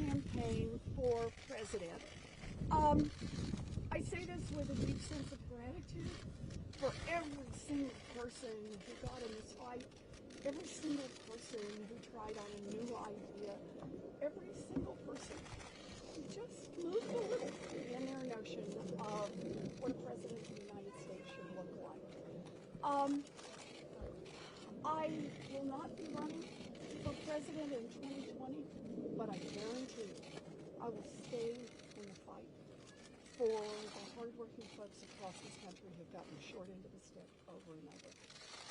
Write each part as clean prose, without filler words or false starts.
campaign for president. I say this with a deep sense of gratitude for every single person who got in this fight, every single person who tried on a new idea, every single person who just moved a little in their notion of what a president of the United States should look like. I will not be running for president in 2020, but I guarantee you I will stay in the fight for the hardworking folks across this country who've gotten the short end of the stick over and over.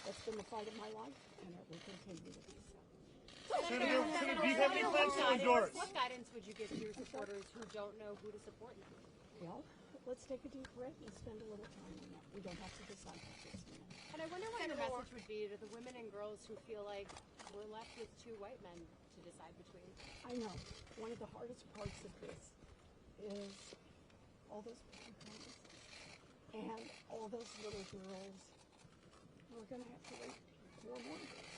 That's been the fight of my life, and it will continue to be so. Senator, do you have any plans to endorse? What guidance would you give to your supporters who don't know who to support now? Well, let's take a deep breath and spend a little time on that. We don't have to decide this minute. And I wonder what your message would be to the women and girls who feel like we're left with two white men to decide between. I know. One of the hardest parts of this is all those parents and all those little girls who are going to have to wait 4 more years.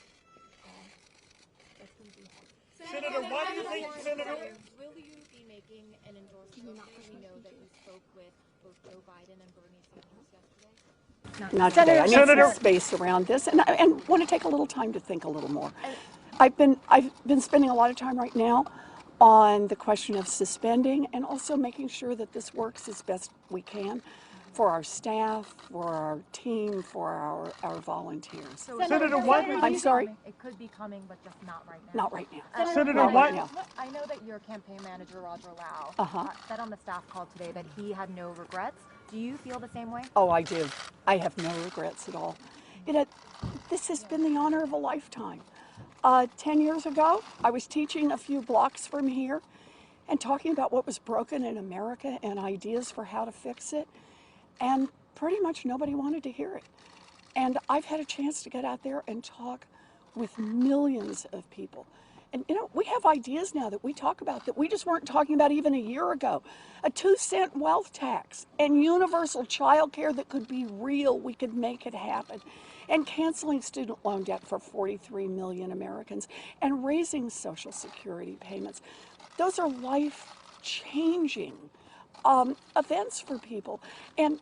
That's going to be hard. Senator, why do you think, Senator? Will you be making an endorsement? We know that you spoke with both Joe Biden and Bernie Sanders yesterday. Not today. I need some space around this, and want to take a little time to think a little more. I've been spending a lot of time right now on the question of suspending and also making sure that this works as best we can for our staff, for our team, for our volunteers. So Senator, what? I'm sorry? It could be coming, but just not right now. Not right now. Senator, Not what? right now. I know that your campaign manager, Roger Lau, said on the staff call today that he had no regrets. Do you feel the same way? Oh, I do. I have no regrets at all. You know, this has been the honor of a lifetime. 10 years ago, I was teaching a few blocks from here and talking about what was broken in America and ideas for how to fix it. And pretty much nobody wanted to hear it. And I've had a chance to get out there and talk with millions of people. And you know, we have ideas now that we talk about that we just weren't talking about even a year ago. A 2-cent wealth tax and universal child care that could be real. We could make it happen. And canceling student loan debt for 43 million Americans and raising Social Security payments. Those are life-changing events for people. And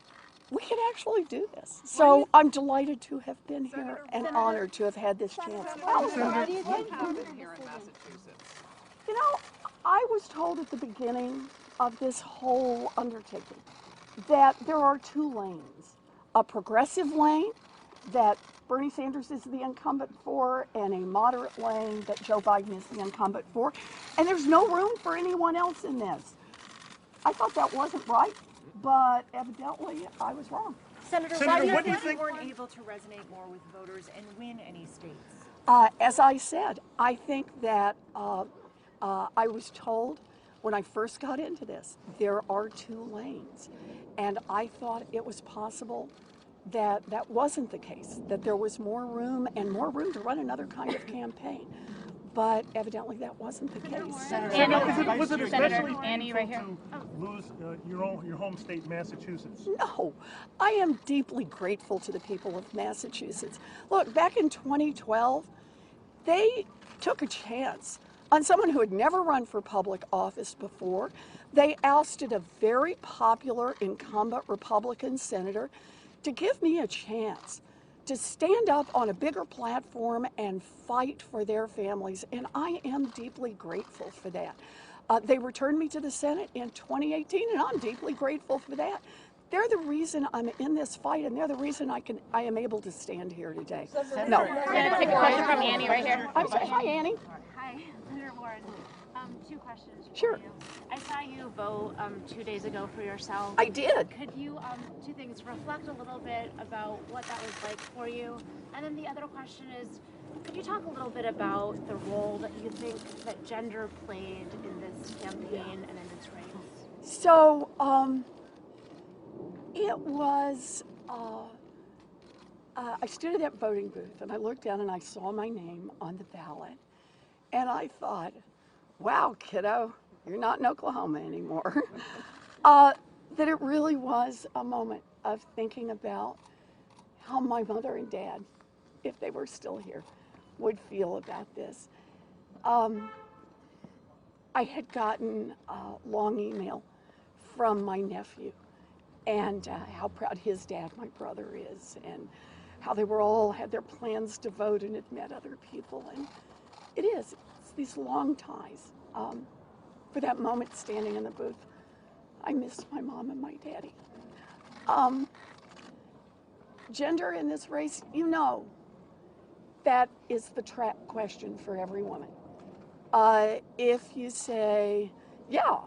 we can actually do this. So I'm delighted to have been here and honored to have had this chance. What do you think happened here in Massachusetts? You know, I was told at the beginning of this whole undertaking that there are 2 lanes. A progressive lane that Bernie Sanders is the incumbent for and a moderate lane that Joe Biden is the incumbent for. And there's no room for anyone else in this. I thought that wasn't right, but evidently I was wrong. Senator, Senator, why do you what do think you think you weren't able to resonate more with voters and win any states? As I said, I think that I was told when I first got into this, there are 2 lanes. And I thought it was possible that that wasn't the case, that there was more room and more room to run another kind of campaign. But evidently that wasn't the case. Senator, was it especially Annie, right here. to lose your home state, Massachusetts? No, I am deeply grateful to the people of Massachusetts. Look, back in 2012, they took a chance on someone who had never run for public office before. They ousted a very popular incumbent Republican senator to give me a chance to stand up on a bigger platform and fight for their families, and I am deeply grateful for that. They returned me to the Senate in 2018, and I'm deeply grateful for that. They're the reason I'm in this fight, and they're the reason I am able to stand here today. No. I'm going to take a question from Annie right here. I'm sorry. Hi, Annie. Hi, Senator Warren. 2 questions for Sure. you. I saw you vote 2 days ago for yourself. I did. Could you, 2 things, reflect a little bit about what that was like for you? And then the other question is, could you talk a little bit about the role that you think that gender played in this campaign and in this race? So, it was, I stood at that voting booth and I looked down and I saw my name on the ballot. And I thought, wow, kiddo, you're not in Oklahoma anymore. That it really was a moment of thinking about how my mother and dad, if they were still here, would feel about this. I had gotten a long email from my nephew and how proud his dad, my brother, is, and how they were all had their plans to vote and had met other people. And it's these long ties. For that moment standing in the booth, I missed my mom and my daddy. Gender in this race, that is the trap question for every woman. If you say, yeah,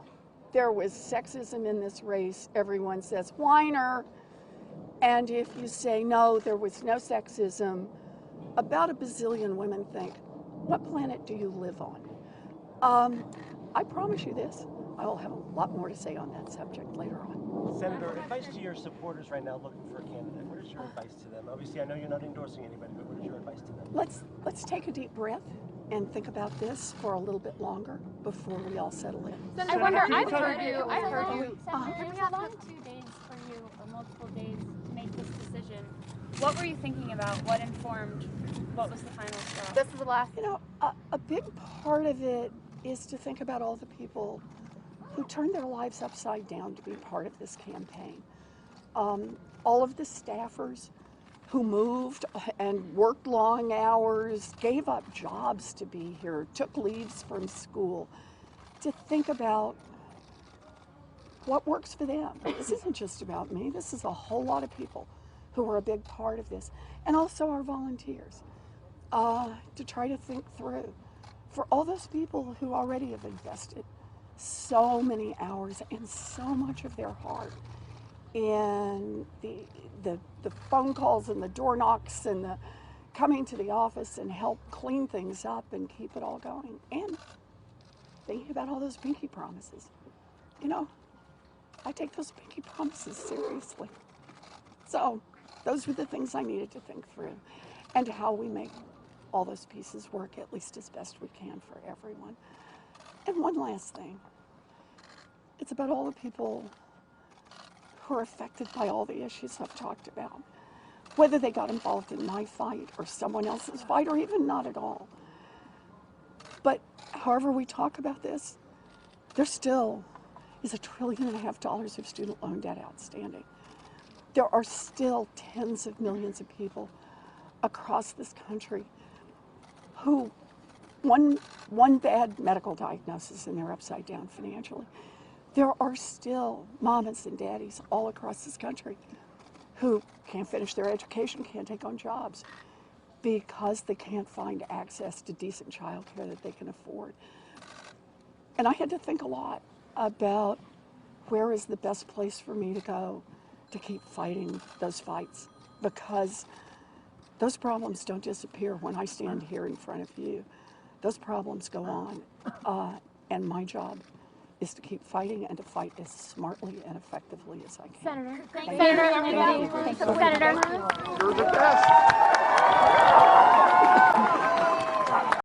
there was sexism in this race, everyone says, whiner. And if you say, no, there was no sexism, about a bazillion women think, what planet do you live on? I promise you this, I will have a lot more to say on that subject later on. Senator, advice to your supporters right now looking for a candidate. What is your advice to them? Obviously, I know you're not endorsing anybody, but what is your advice to them? Let's take a deep breath and think about this for a little bit longer before we all settle in. I wonder, I've heard you. Senator, it was a long 2 days for you, or multiple days, to make this decision. What were you thinking about? What informed? What was the final straw? This is the last. A big part of it is to think about all the people who turned their lives upside down to be part of this campaign. All of the staffers who moved and worked long hours, gave up jobs to be here, took leaves from school, to think about what works for them. This isn't just about me. This is a whole lot of people who are a big part of this, and also our volunteers, to try to think through. For all those people who already have invested so many hours and so much of their heart in the phone calls and the door knocks and the coming to the office and help clean things up and keep it all going, and thinking about all those pinky promises. I take those pinky promises seriously. So those were the things I needed to think through, and how we make all those pieces work at least as best we can for everyone. And one last thing, it's about all the people who are affected by all the issues I've talked about, whether they got involved in my fight or someone else's fight, or even not at all. But however we talk about this, there still is $1.5 trillion of student loan debt outstanding. There are still tens of millions of people across this country who one bad medical diagnosis and they're upside down financially. There are still mamas and daddies all across this country who can't finish their education, can't take on jobs because they can't find access to decent childcare that they can afford. And I had to think a lot about where is the best place for me to go to keep fighting those fights, because those problems don't disappear when I stand here in front of you. Those problems go on, and my job is to keep fighting and to fight as smartly and effectively as I can. Senator, Thank you. Senator, Thank you. Senator. You're the best.